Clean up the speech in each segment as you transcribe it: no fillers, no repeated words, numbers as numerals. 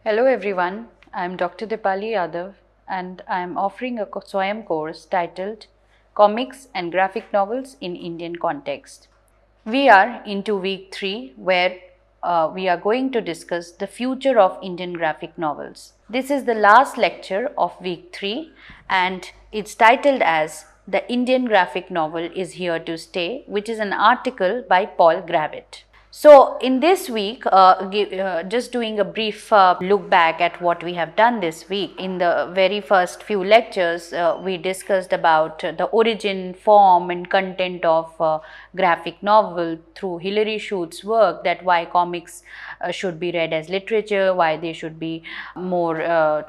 Hello everyone, I am Dr. Dipali Yadav and I am offering a SWAYAM course titled Comics and Graphic Novels in Indian Context. We are into week 3 where we are going to discuss the future of Indian graphic novels. This is the last lecture of week 3 and it's titled as The Indian Graphic Novel is Here to Stay, which is an article by Paul Gravett. So, in this week, just doing a brief look back at what we have done this week. In the very first few lectures, we discussed about the origin, form, and content of graphic novel through Hilary Schuth's work, that why comics should be read as literature, why they should be more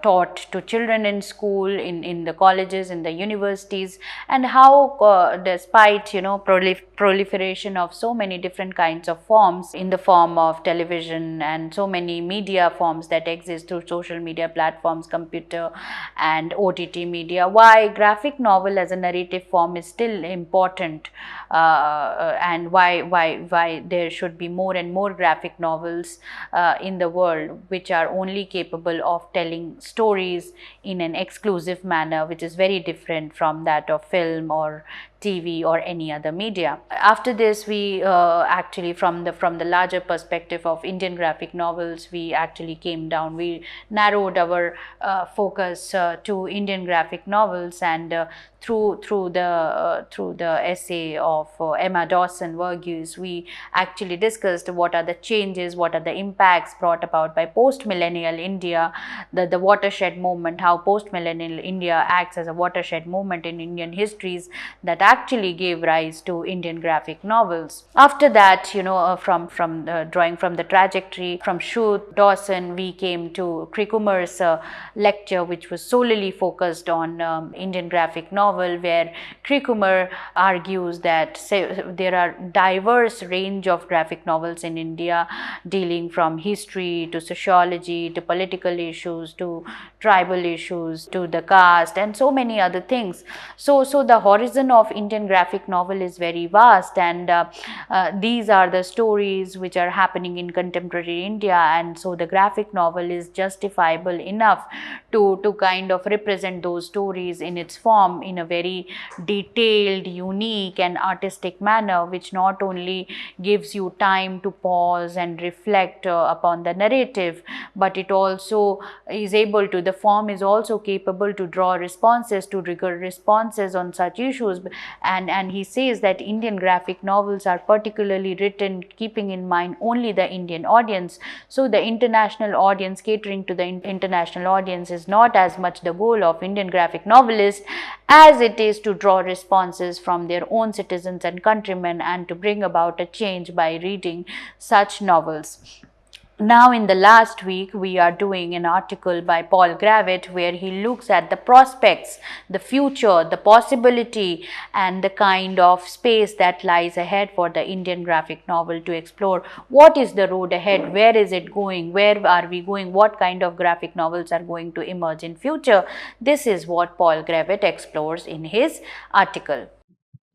taught to children in school, in the colleges, in the universities, and how despite proliferation of so many different kinds of forms in the form of television and so many media forms that exist through social media platforms, computer and OTT media, why graphic novel as a narrative form is still important, and why there should be more and more graphic novels in the world which are only capable of telling stories in an exclusive manner, which is very different from that of film or TV or any other media. After this, we actually from the larger perspective of Indian graphic novels, we actually came down. We narrowed our focus to Indian graphic novels, and through the essay of Emma Dawson Verghese, we actually discussed what are the changes, what are the impacts brought about by post-millennial India, the watershed movement, how post-millennial India acts as a watershed movement in Indian histories that actually gave rise to Indian graphic novels. After that, from drawing from the trajectory from Schuth, Dawson, we came to Krikumar's lecture, which was solely focused on Indian graphic novel, where Krikumar argues that there are diverse range of graphic novels in India, dealing from history to sociology to political issues to tribal issues to the caste and so many other things. So the horizon of Indian graphic novel is very vast, and these are the stories which are happening in contemporary India, and so the graphic novel is justifiable enough to kind of represent those stories in its form in a very detailed, unique and artistic manner, which not only gives you time to pause and reflect upon the narrative, but it also is able to, the form is also capable to draw responses, to trigger responses on such issues. And he says that Indian graphic novels are particularly written keeping in mind only the Indian audience. So the international audience, catering to the international audience, is not as much the goal of Indian graphic novelists as it is to draw responses from their own citizens and countrymen and to bring about a change by reading such novels. Now, in the last week, we are doing an article by Paul Gravett where he looks at the prospects, the future, the possibility, and the kind of space that lies ahead for the Indian graphic novel to explore. What is the road ahead? Where is it going? Where are we going? What kind of graphic novels are going to emerge in future? This is what Paul Gravett explores in his article.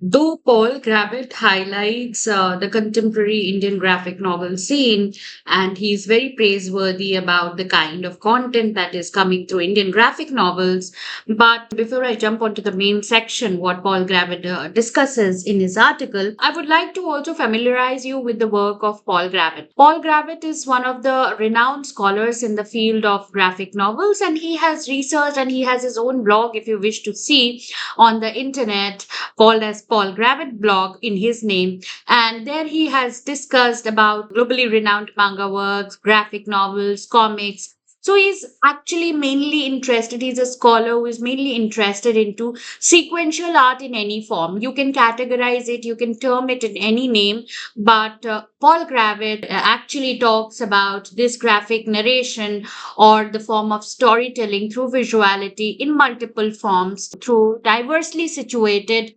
Though Paul Gravett highlights the contemporary Indian graphic novel scene, and he's very praiseworthy about the kind of content that is coming through Indian graphic novels. But before I jump onto the main section, what Paul Gravett discusses in his article, I would like to also familiarize you with the work of Paul Gravett. Paul Gravett is one of the renowned scholars in the field of graphic novels, and he has researched and he has his own blog, if you wish to see, on the internet called as Paul Gravett blog in his name, and there he has discussed about globally renowned manga works, graphic novels, comics. So he's actually mainly interested, he's a scholar who is mainly interested into sequential art in any form. You can categorize it, you can term it in any name, but Paul Gravett actually talks about this graphic narration or the form of storytelling through visuality in multiple forms through diversely situated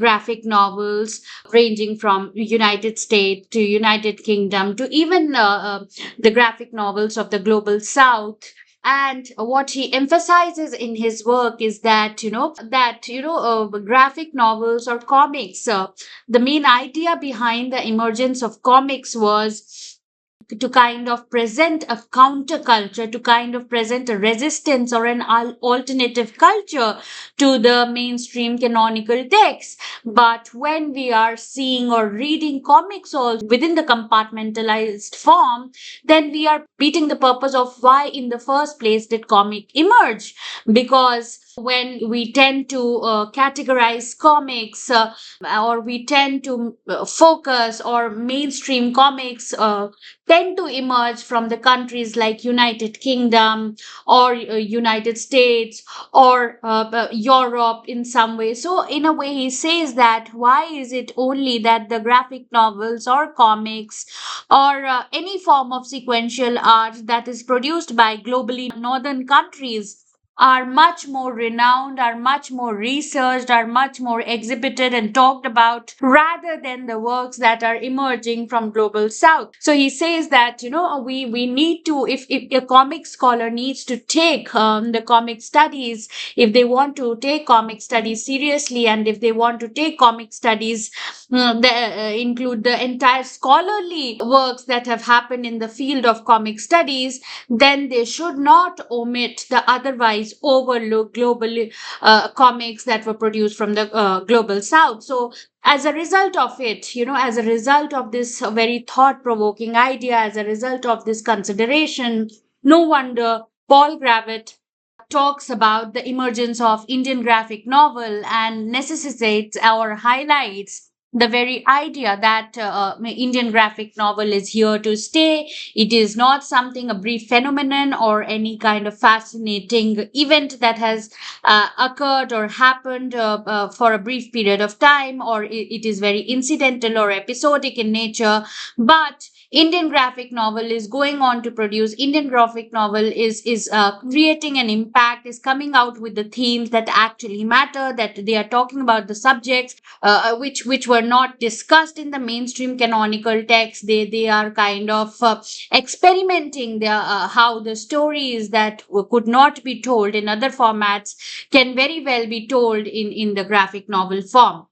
graphic novels ranging from United States to United Kingdom to even the graphic novels of the global South. And what he emphasizes in his work is that graphic novels or comics, the main idea behind the emergence of comics was to kind of present a counterculture, to kind of present a resistance or an alternative culture to the mainstream canonical text. But when we are seeing or reading comics also within the compartmentalized form, then we are beating the purpose of why in the first place did comic emerge. Because when we tend to categorize comics, or we tend to focus, or mainstream comics tend to emerge from the countries like United Kingdom or United States or Europe in some way. So in a way he says that why is it only that the graphic novels or comics or any form of sequential art that is produced by globally northern countries are much more renowned, are much more researched, are much more exhibited and talked about rather than the works that are emerging from global south. So he says that, we need to, if a comic scholar needs to take the comic studies, if they want to take comic studies seriously, and if they want to take comic studies include the entire scholarly works that have happened in the field of comic studies, then they should not omit the otherwise overlooked global comics that were produced from the global south. So as a result of it, as a result of this very thought provoking idea, as a result of this consideration, no wonder Paul Gravett talks about the emergence of Indian graphic novel and necessitates or highlights the very idea that Indian graphic novel is here to stay. It is not something, a brief phenomenon or any kind of fascinating event that has occurred or happened for a brief period of time, or it is very incidental or episodic in nature. But Indian graphic novel is going on to produce. Indian graphic novel is creating an impact, is coming out with the themes that actually matter, that they are talking about the subjects which were not discussed in the mainstream canonical text. They are kind of experimenting how the stories that could not be told in other formats can very well be told in the graphic novel form.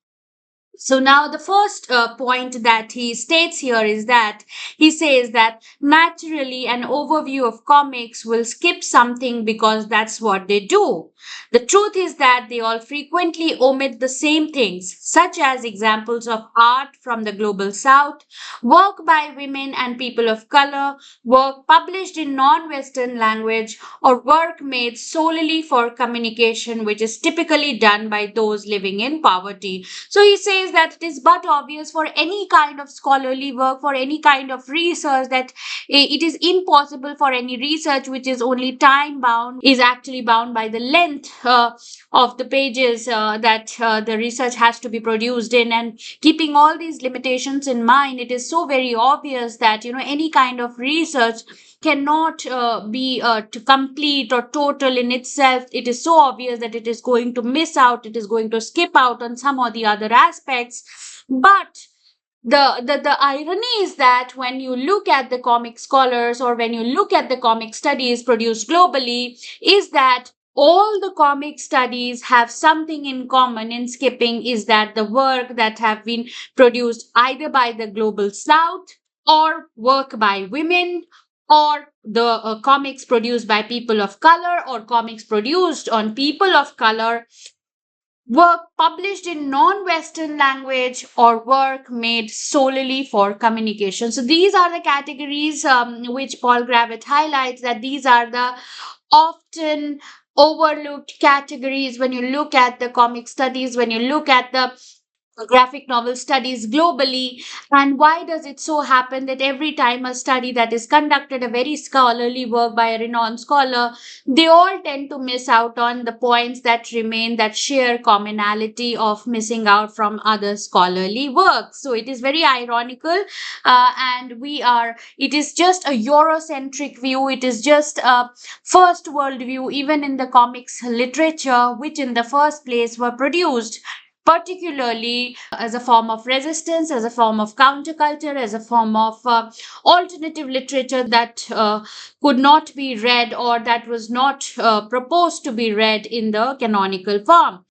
So now the first point that he states here is that he says that naturally an overview of comics will skip something because that's what they do. The truth is that they all frequently omit the same things, such as examples of art from the global south, work by women and people of color, work published in non-Western language, or work made solely for communication, which is typically done by those living in poverty. So he says that it is but obvious for any kind of scholarly work, for any kind of research, that it is impossible for any research which is only time bound, is actually bound by the length of the pages that the research has to be produced in. And keeping all these limitations in mind, it is so very obvious that any kind of research cannot be to complete or total in itself. It is so obvious that it is going to miss out, it is going to skip out on some or the other aspects. But the irony is that when you look at the comic scholars, or when you look at the comic studies produced globally, is that all the comic studies have something in common in skipping, is that the work that have been produced either by the global south, or work by women, or the comics produced by people of color, or comics produced on people of color, work published in non-Western language, or work made solely for communication. So these are the categories which Paul Gravett highlights, that these are the often overlooked categories when you look at the comic studies, when you look at the graphic novel studies globally. And why does it so happen that every time a study that is conducted, a very scholarly work by a renowned scholar, they all tend to miss out on the points that remain, that sheer commonality of missing out from other scholarly works? So it is very ironical, and it is just a Eurocentric view, it is just a first world view, even in the comics literature, which in the first place were produced particularly as a form of resistance, as a form of counterculture, as a form of alternative literature that could not be read, or that was not proposed to be read in the canonical form.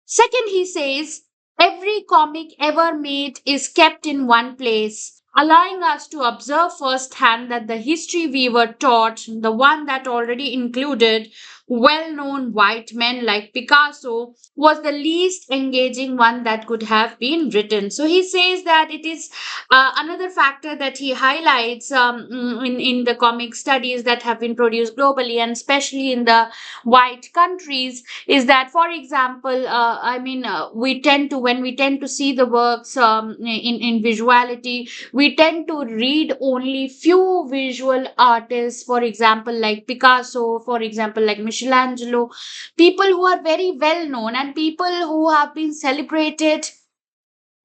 Second, he says, every comic ever made is kept in one place allowing us to observe firsthand that the history we were taught, the one that already included well known white men like Picasso, was the least engaging one that could have been written. So he says that it is another factor that he highlights in the comic studies that have been produced globally and especially in the white countries is that, for example, we tend to, when we tend to see the works in visuality, we tend to read only few visual artists, for example like Picasso, for example like Michelangelo, people who are very well known and people who have been celebrated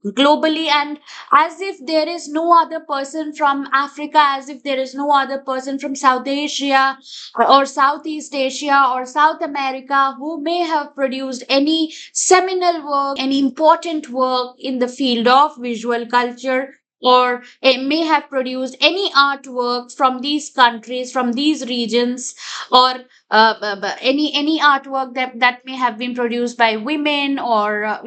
globally, and as if there is no other person from Africa, as if there is no other person from South Asia or Southeast Asia or South America who may have produced any seminal work, any important work in the field of visual culture, or it may have produced any artwork from these countries, from these regions, or any artwork that may have been produced by women, or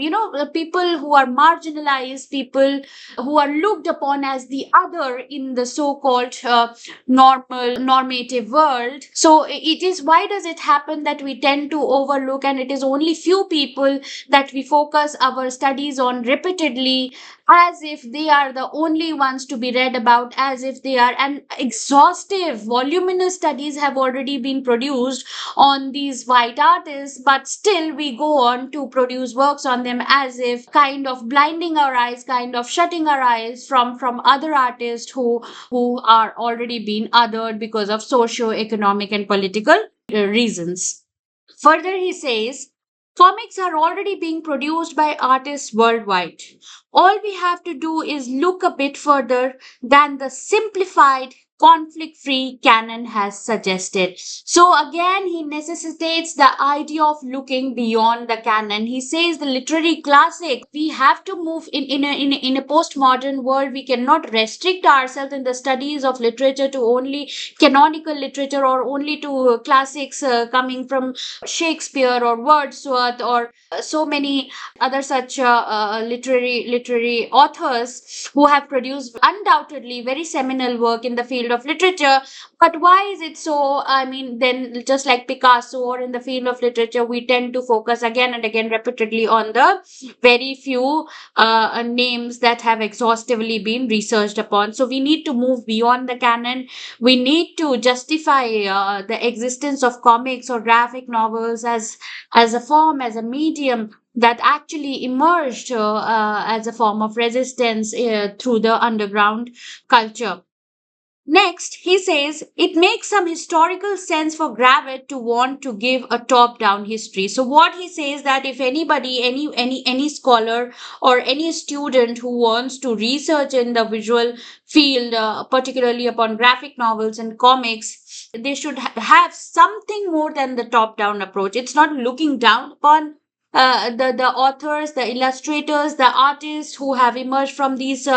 people who are marginalized, people who are looked upon as the other in the so-called normative world. So it is, why does it happen that we tend to overlook, and it is only few people that we focus our studies on repeatedly, as if they are the only ones to be read about, as if they are, and exhaustive voluminous studies have already been produced on these white artists, but still we go on to produce works on them, as if kind of blinding our eyes, kind of shutting our eyes from other artists who are already being othered because of socio-economic and political reasons. Further, he says, comics are already being produced by artists worldwide. All we have to do is look a bit further than the simplified, conflict free canon has suggested. So, again, he necessitates the idea of looking beyond the canon. He says the literary classic, we have to move in a postmodern world. We cannot restrict ourselves in the studies of literature to only canonical literature or only to classics coming from Shakespeare or Wordsworth or so many other such literary authors who have produced undoubtedly very seminal work in the field of literature. But why is it so? I mean, then just like Picasso or in the field of literature, we tend to focus again and again repeatedly on the very few names that have exhaustively been researched upon. So we need to move beyond the canon. We need to justify the existence of comics or graphic novels as a form, as a medium that actually emerged as a form of resistance through the underground culture. Next, he says it makes some historical sense for Gravett to want to give a top-down history. So what he says that if anybody, any scholar or any student who wants to research in the visual field, particularly upon graphic novels and comics, they should have something more than the top-down approach. It's not looking down upon the authors, the illustrators, the artists who have emerged from these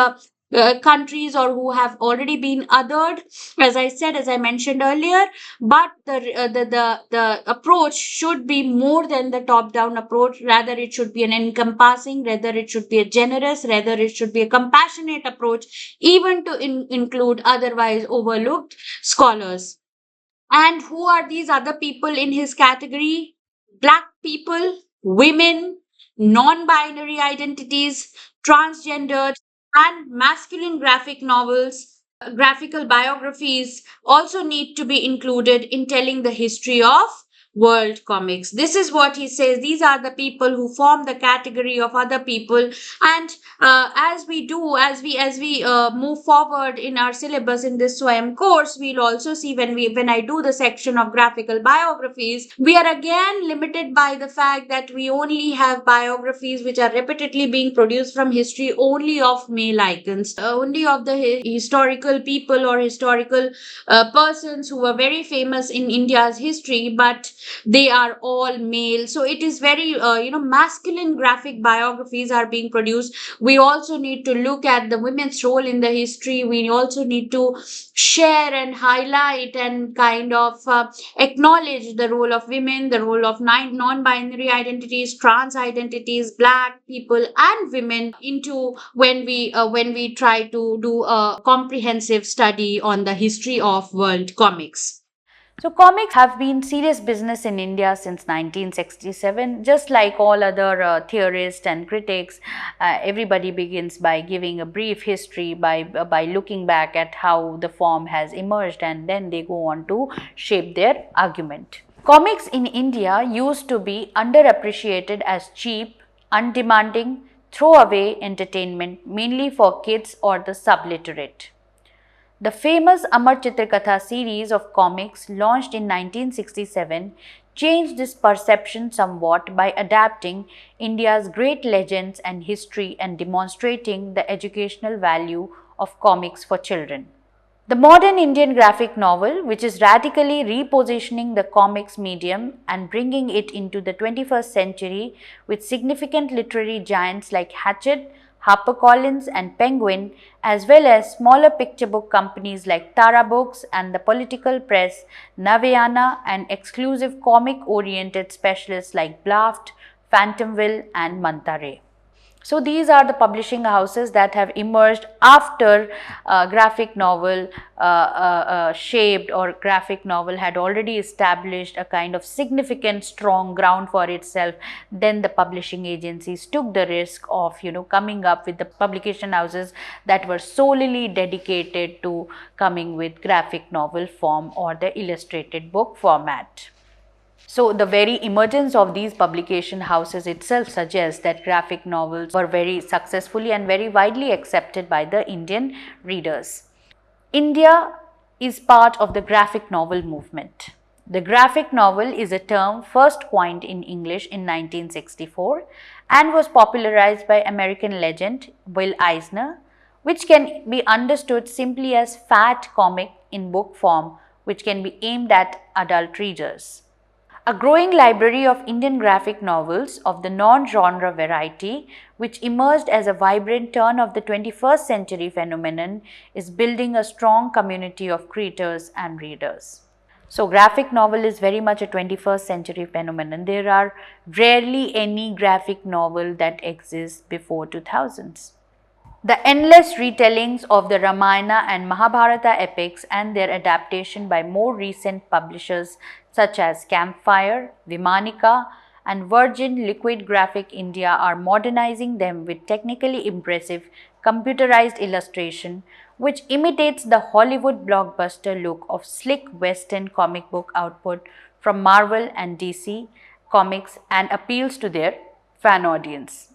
countries or who have already been othered, as I said, as I mentioned earlier. But the approach should be more than the top down approach. Rather, it should be an encompassing, rather it should be a generous, rather it should be a compassionate approach, even to include otherwise overlooked scholars. And who are these other people in his category? Black people, women, non binary identities, transgendered, and masculine graphic novels, graphical biographies also need to be included in telling the history of world comics. This is what he says. These are the people who form the category of other people. And as we do, as we move forward in our syllabus in this SWAYAM course, we'll also see when I do the section of graphical biographies, we are again limited by the fact that we only have biographies which are repeatedly being produced from history only of male icons, only of the historical people or historical persons who were very famous in India's history. But They are all male, so it is very masculine graphic biographies are being produced. We also need to look at the women's role in the history. We also need to share and highlight and kind of acknowledge the role of women, the role of non-binary identities, trans identities, black people and women into when we try to do a comprehensive study on the history of world comics. So, comics have been serious business in India since 1967. Just like all other theorists and critics, everybody begins by giving a brief history, by looking back at how the form has emerged, and then they go on to shape their argument. Comics in India used to be underappreciated as cheap, undemanding, throwaway entertainment mainly for kids or the subliterate. The famous Amar Chitrkatha series of comics, launched in 1967, changed this perception somewhat by adapting India's great legends and history and demonstrating the educational value of comics for children. The modern Indian graphic novel, which is radically repositioning the comics medium and bringing it into the 21st century with significant literary giants like Hachette, HarperCollins, and Penguin, as well as smaller picture book companies like Tara Books and the political press Navayana, and exclusive comic oriented specialists like Blaft, Phantomville, and Mantare. So these are the publishing houses that have emerged after graphic novel shaped, or graphic novel had already established a kind of significant strong ground for itself. Then the publishing agencies took the risk of coming up with the publication houses that were solely dedicated to coming with graphic novel form or the illustrated book format. So, the very emergence of these publication houses itself suggests that graphic novels were very successfully and very widely accepted by the Indian readers. India is part of the graphic novel movement. The graphic novel is a term first coined in English in 1964 and was popularized by American legend Will Eisner, which can be understood simply as fat comic in book form, which can be aimed at adult readers. A growing library of Indian graphic novels of the non-genre variety, which emerged as a vibrant turn of the 21st century phenomenon, is building a strong community of creators and readers. So, graphic novel is very much a 21st century phenomenon. There are rarely any graphic novel that exists before 2000s. The endless retellings of the Ramayana and Mahabharata epics and their adaptation by more recent publishers such as Campfire, Vimanika, and Virgin Liquid Graphic India are modernizing them with technically impressive computerized illustration, which imitates the Hollywood blockbuster look of slick Western comic book output from Marvel and DC Comics and appeals to their fan audience.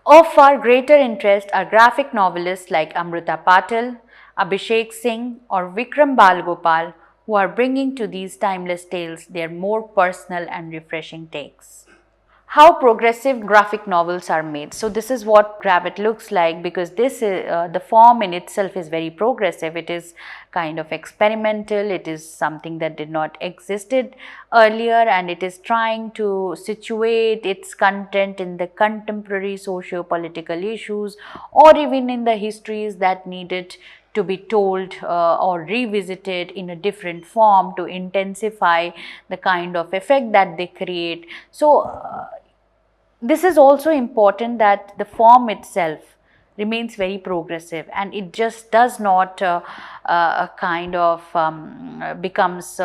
Of far greater interest are graphic novelists like Amrita Patil, Abhishek Singh, or Vikram Balgopal, who are bringing to these timeless tales their more personal and refreshing takes. How progressive graphic novels are made. So this is what Gravit looks like, because this is the form in itself is very progressive. It is kind of experimental. It is something that did not existed earlier, and it is trying to situate its content in the contemporary socio-political issues, or even in the histories that needed to be told or revisited in a different form to intensify the kind of effect that they create. So, this is also important that the form itself remains very progressive, and it just does not kind of becomes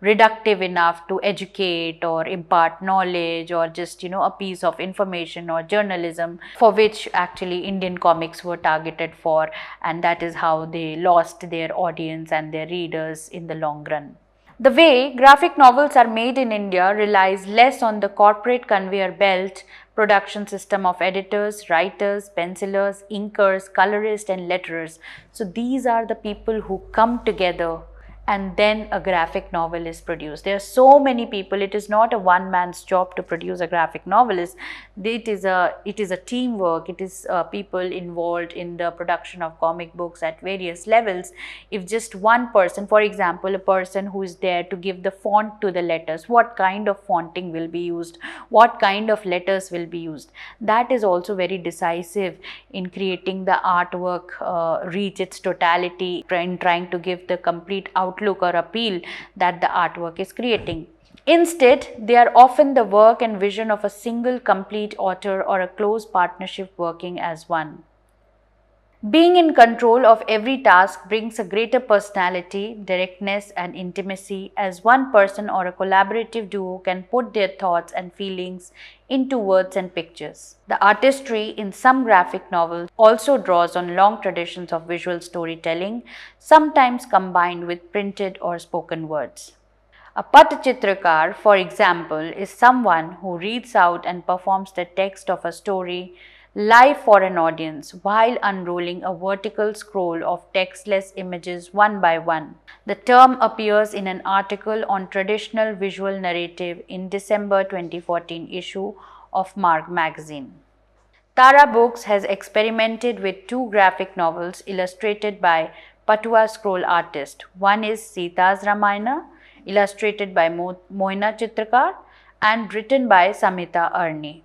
reductive enough to educate or impart knowledge, or just a piece of information or journalism, for which actually Indian comics were targeted for, and that is how they lost their audience and their readers in the long run. The way graphic novels are made in India relies less on the corporate conveyor belt production system of editors, writers, pencilers, inkers, colorists, and letterers. So these are the people who come together and then a graphic novel is produced. There are so many people. It is not a one man's job to produce a graphic novel. It is a teamwork. It is people involved in the production of comic books at various levels. If just one person, for example, a person who is there to give the font to the letters, what kind of fonting will be used, what kind of letters will be used, that is also very decisive in creating the artwork reach its totality, in trying to give the complete outlook or appeal that the artwork is creating. Instead, they are often the work and vision of a single complete author or a close partnership working as one. Being in control of every task brings a greater personality, directness, and intimacy, as one person or a collaborative duo can put their thoughts and feelings into words and pictures. The artistry in some graphic novels also draws on long traditions of visual storytelling, sometimes combined with printed or spoken words. A Patachitrakar, for example, is someone who reads out and performs the text of a story live for an audience while unrolling a vertical scroll of textless images one by one. The term appears in an article on traditional visual narrative in December 2014 issue of Marg magazine. Tara Books has experimented with two graphic novels illustrated by Patua scroll artist. One is Sita's Ramayana, illustrated by Moina Chitrakar and written by Samita Arni.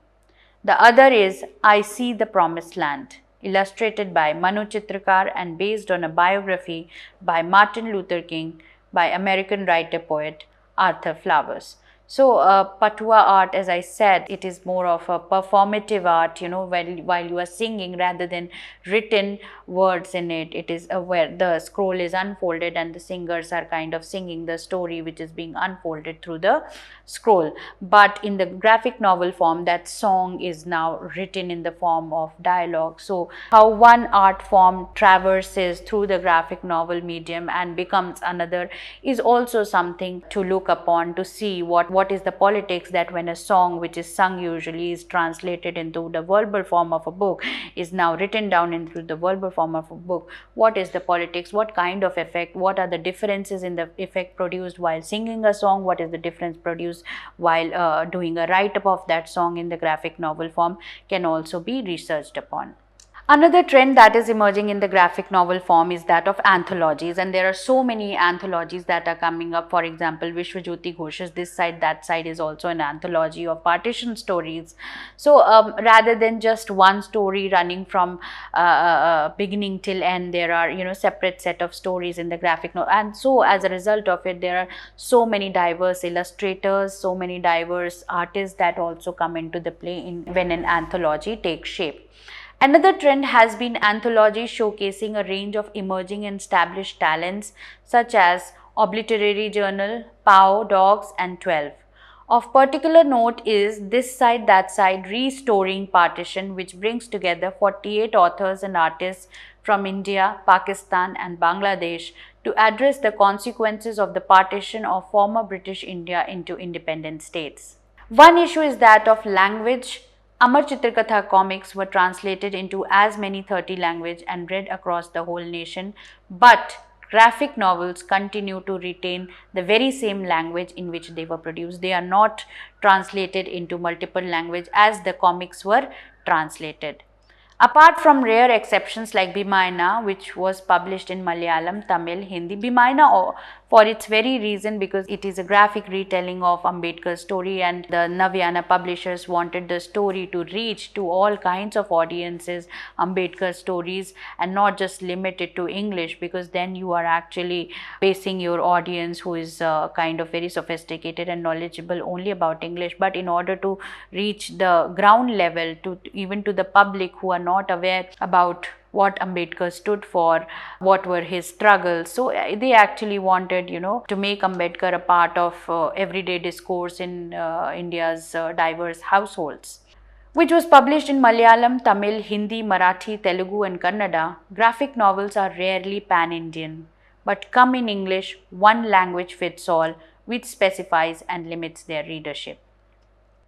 The other is I See the Promised Land, illustrated by Manu Chitrakar and based on a biography by Martin Luther King by American writer-poet Arthur Flowers. So, Patua art, as I said, it is more of a performative art, while you are singing rather than written words in it. It is where the scroll is unfolded and the singers are kind of singing the story which is being unfolded through the scroll. But in the graphic novel form, that song is now written in the form of dialogue. So, how one art form traverses through the graphic novel medium and becomes another is also something to look upon, to see what is the politics that when a song which is sung usually is translated into the verbal form of a book is now written down into the verbal form of a book. What is the politics? What kind of effect? What are the differences in the effect produced while singing a song? What is the difference produced while doing a write-up of that song in the graphic novel form can also be researched upon. Another trend that is emerging in the graphic novel form is that of anthologies, and there are so many anthologies that are coming up. For example, Vishwajyoti Ghosh's This Side, That Side is also an anthology of partition stories. So rather than just one story running from beginning till end, there are separate set of stories in the graphic novel, and so as a result of it, there are so many diverse illustrators, so many diverse artists that also come into the play when an anthology takes shape. Another trend has been anthologies showcasing a range of emerging and established talents such as Obliterary Journal, POW, Dogs and 12. Of particular note is This Side, That Side, Restoring Partition, which brings together 48 authors and artists from India, Pakistan and Bangladesh to address the consequences of the partition of former British India into independent states. One issue is that of language. Amar Chitraktha comics were translated into as many 30 languages and read across the whole nation, but graphic novels continue to retain the very same language in which they were produced. They are not translated into multiple languages as the comics were translated. Apart from rare exceptions like Bhimayana, which was published in Malayalam, Tamil, Hindi, Bhimayana for its very reason, because it is a graphic retelling of Ambedkar's story, and the Navyana publishers wanted the story to reach to all kinds of audiences, Ambedkar's stories, and not just limit it to English, because then you are actually basing your audience who is kind of very sophisticated and knowledgeable only about English. But in order to reach the ground level, to even to the public who are not aware about what Ambedkar stood for, what were his struggles. So they actually wanted, to make Ambedkar a part of everyday discourse in India's diverse households. Which was published in Malayalam, Tamil, Hindi, Marathi, Telugu and Kannada, graphic novels are rarely pan-Indian, but come in English, one language fits all, which specifies and limits their readership.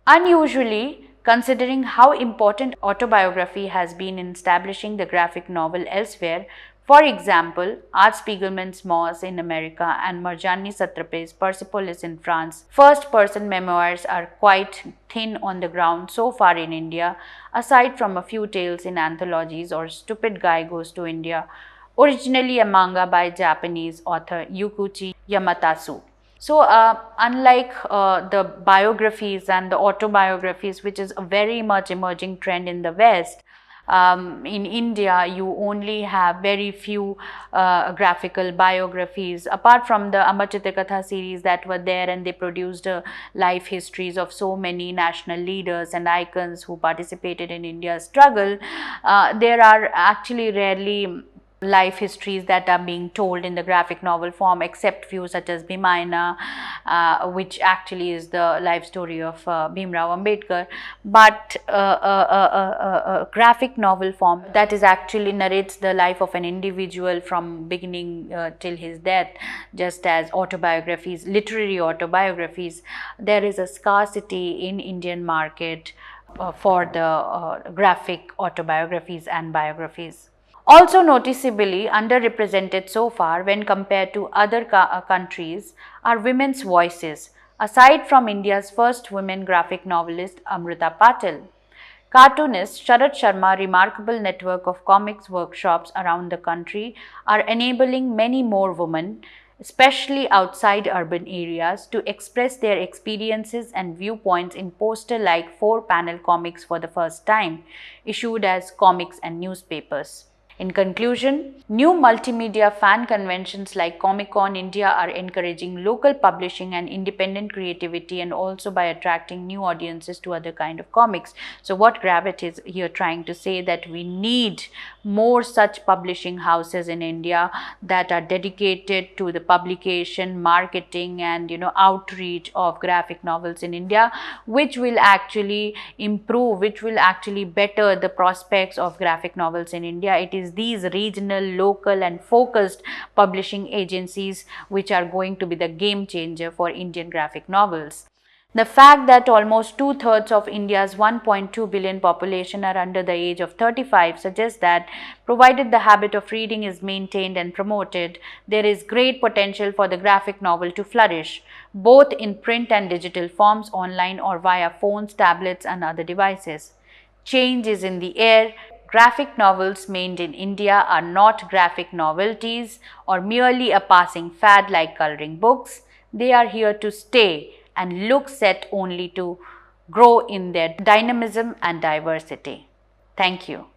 Unusually, considering how important autobiography has been in establishing the graphic novel elsewhere, For example, Art Spiegelman's Moss in America and Marjani Satrapi's Persepolis in France, first-person memoirs are quite thin on the ground so far in India, aside from a few tales in anthologies or Stupid Guy Goes to India, originally a manga by Japanese author Yukichi Yamatasu. So, unlike the biographies and the autobiographies, which is a very much emerging trend in the West, in India, you only have very few graphical biographies. Apart from the Amar Chitra Katha series that were there, and they produced life histories of so many national leaders and icons who participated in India's struggle, there are actually rarely life histories that are being told in the graphic novel form, except few such as Bhimayana, which actually is the life story of Bhimrao Ambedkar. But a graphic novel form that is actually narrates the life of an individual from beginning till his death, just as autobiographies, literary autobiographies, there is a scarcity in Indian market for the graphic autobiographies and biographies. Also noticeably underrepresented so far when compared to other countries are women's voices, aside from India's first women graphic novelist Amrita Patil. Cartoonist Sharat Sharma's remarkable network of comics workshops around the country are enabling many more women, especially outside urban areas, to express their experiences and viewpoints in poster-like 4-panel comics for the first time, issued as comics and newspapers. In conclusion, new multimedia fan conventions like Comic-Con India are encouraging local publishing and independent creativity, and also by attracting new audiences to other kind of comics. So what Gravit is here trying to say that we need more such publishing houses in India that are dedicated to the publication, marketing and outreach of graphic novels in India, which will actually improve, which will actually better the prospects of graphic novels in India. It is these regional, local and focused publishing agencies which are going to be the game changer for Indian graphic novels. The fact that almost 2/3 of India's 1.2 billion population are under the age of 35 suggests that, provided the habit of reading is maintained and promoted, there is great potential for the graphic novel to flourish, both in print and digital forms, online or via phones, tablets and other devices. Change is in the air. Graphic novels made in India are not graphic novelties or merely a passing fad like coloring books. They are here to stay and look set only to grow in their dynamism and diversity. Thank you.